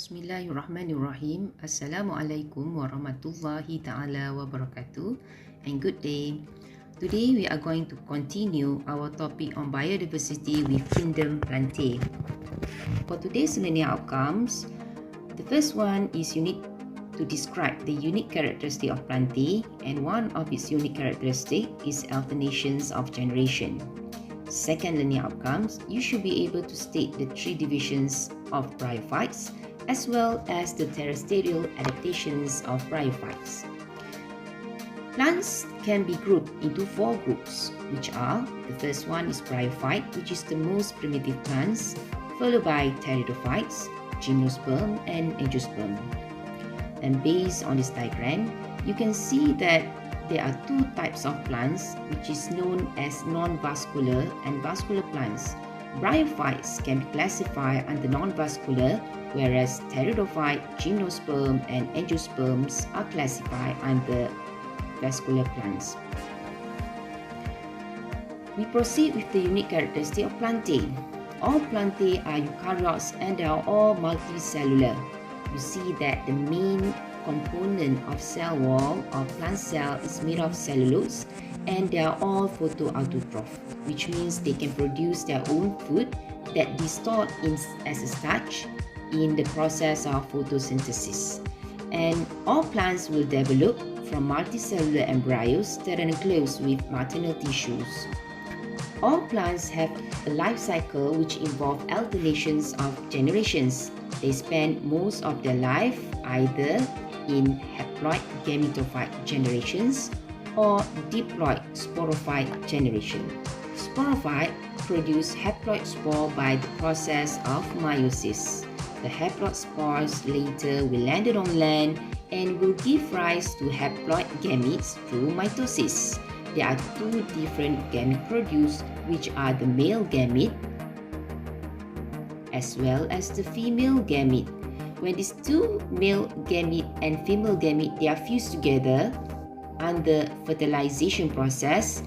Bismillahirrahmanirrahim. Assalamualaikum warahmatullahi ta'ala wabarakatuh, and good day. Today we are going to continue our topic on biodiversity with kingdom Plantae. For today's learning outcomes, the first one is you need to describe the unique characteristic of Plantae, and one of its unique characteristic is alternations of generation. Second learning outcomes, you should be able to state the three divisions of Bryophytes as well as the terrestrial adaptations of Bryophytes. Plants can be grouped into four groups, which are, the first one is Bryophyte, which is the most primitive plants, followed by Pteridophytes, Gymnosperm, and Angiosperm. And based on this diagram, you can see that there are two types of plants, which is known as non-vascular and vascular plants. Bryophytes can be classified under non-vascular, whereas Pteridophyte, Gymnosperm, and Angiosperms are classified under vascular plants. We proceed with the unique characteristic of Plantae. All Plantae are eukaryotes and they are all multicellular. You see that the main component of cell wall of plant cell is made of cellulose, and they are all photoautotroph, which means they can produce their own food that be stored as a starch in the process of photosynthesis. And all plants will develop from multicellular embryos that are enclosed with maternal tissues. All plants have a life cycle which involves alternations of generations. They spend most of their life either in haploid gametophyte generations or diploid sporophyte generation. Sporophyte produce haploid spore by the process of meiosis. The haploid spores later will land on land and will give rise to haploid gametes through mitosis. There are two different gametes produced, which are the male gamete as well as the female gamete. When these two male gamete and female gamete they are fused together under fertilization process,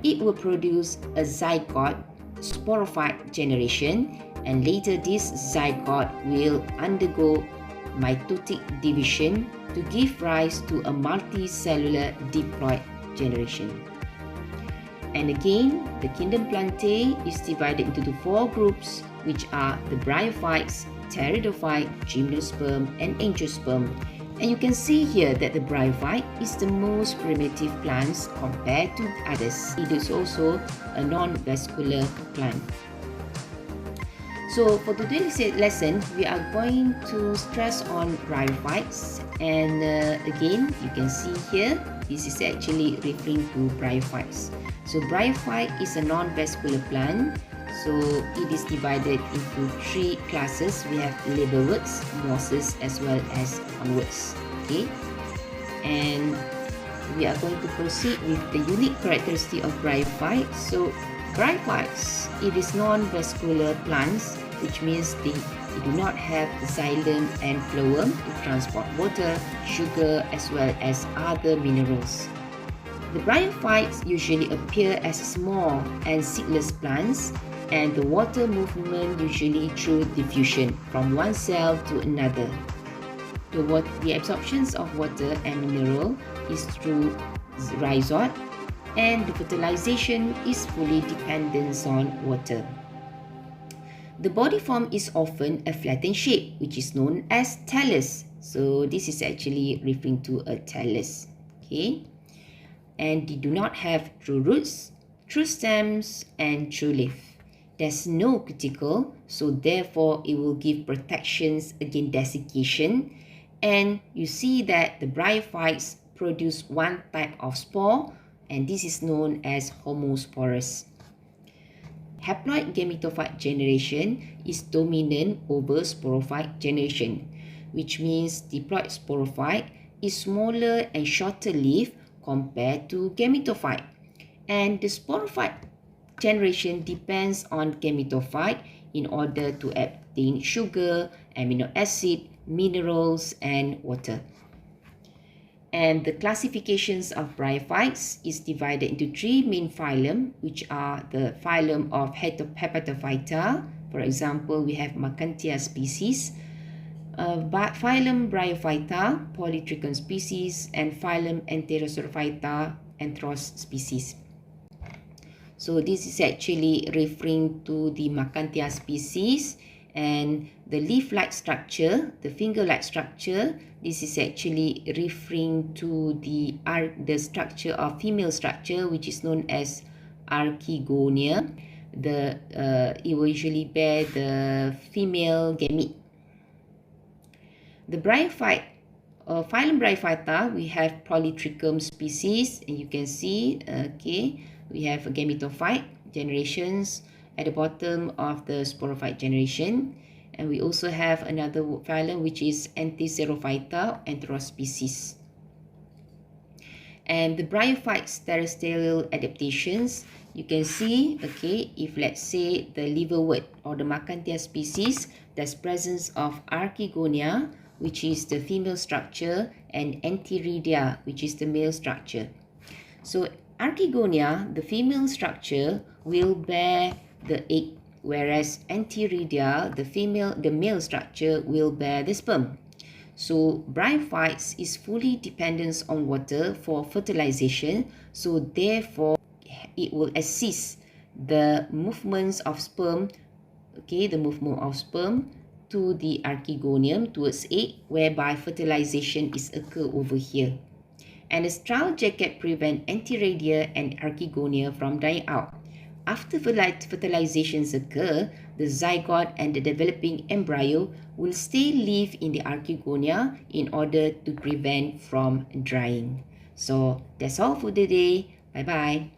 it will produce a zygote sporophyte generation, and later this zygote will undergo mitotic division to give rise to a multicellular diploid generation. And again, the kingdom Plantae is divided into the four groups, which are the Bryophytes, Pteridophyte, Gymnosperm, and Angiosperm. And you can see here that the Bryophyte is the most primitive plants compared to others. It is also a non-vascular plant. So for today's lesson, we are going to stress on Bryophytes. And again, you can see here, this is actually referring to Bryophytes. So Bryophyte is a non-vascular plant. So it is divided into three classes. We have liverworts, mosses, as well as funworts. Okay, and we are going to proceed with the unique characteristic of Bryophyte. So Bryophytes, it is non-vascular plants, which means they do not have xylem and phloem to transport water, sugar, as well as other minerals. The Bryophytes usually appear as small and seedless plants, and the water movement usually through diffusion from one cell to another. The absorptions of water and mineral is through rhizode, and the fertilization is fully dependent on water. The body form is often a flattened shape, which is known as thallus. So this is actually referring to a thallus. Okay, and they do not have true roots, true stems, and true leaf. There's no cuticle, so therefore it will give protections against desiccation. And you see that the Bryophytes produce one type of spore, and this is known as Homosporus. Haploid gametophyte generation is dominant over sporophyte generation, which means diploid sporophyte is smaller and shorter leaf compared to gametophyte. And the sporophyte generation depends on gametophyte in order to obtain sugar, amino acid, minerals, and water. And the classifications of Bryophytes is divided into three main phylum, which are the phylum of Hepatophyta. For example, we have Macantia species, phylum Bryophyta, polytrichum species, and phylum Enterocerophyta, anthros species. So this is actually referring to the Macanthia species, and the leaf-like structure, the finger-like structure, this is actually referring to the structure of female structure, which is known as archegonia. It will usually bear the female gamete. The bryophyte, phylum Bryophyta, we have polytrichum species, and you can see, we have a gametophyte generations at the bottom of the sporophyte generation, and we also have another phylum which is Anticerophyta, anthros species. And the Bryophytes terrestrial adaptations, you can see, if let's say the liverwort or the Macanthia species, there's presence of archegonia, which is the female structure, and Antheridia, which is the male structure. So archegonia, the female structure, will bear the egg, whereas Antheridia, the male structure, will bear the sperm. So Bryophytes is fully dependent on water for fertilization, so therefore it will assist the movements of sperm, to the archegonium towards egg, whereby fertilization is occur over here. And the straw jacket prevent Antheridia and archegonia from dying out. After fertilizations occur, the zygote and the developing embryo will still live in the archegonia in order to prevent from drying. So that's all for today. Bye-bye.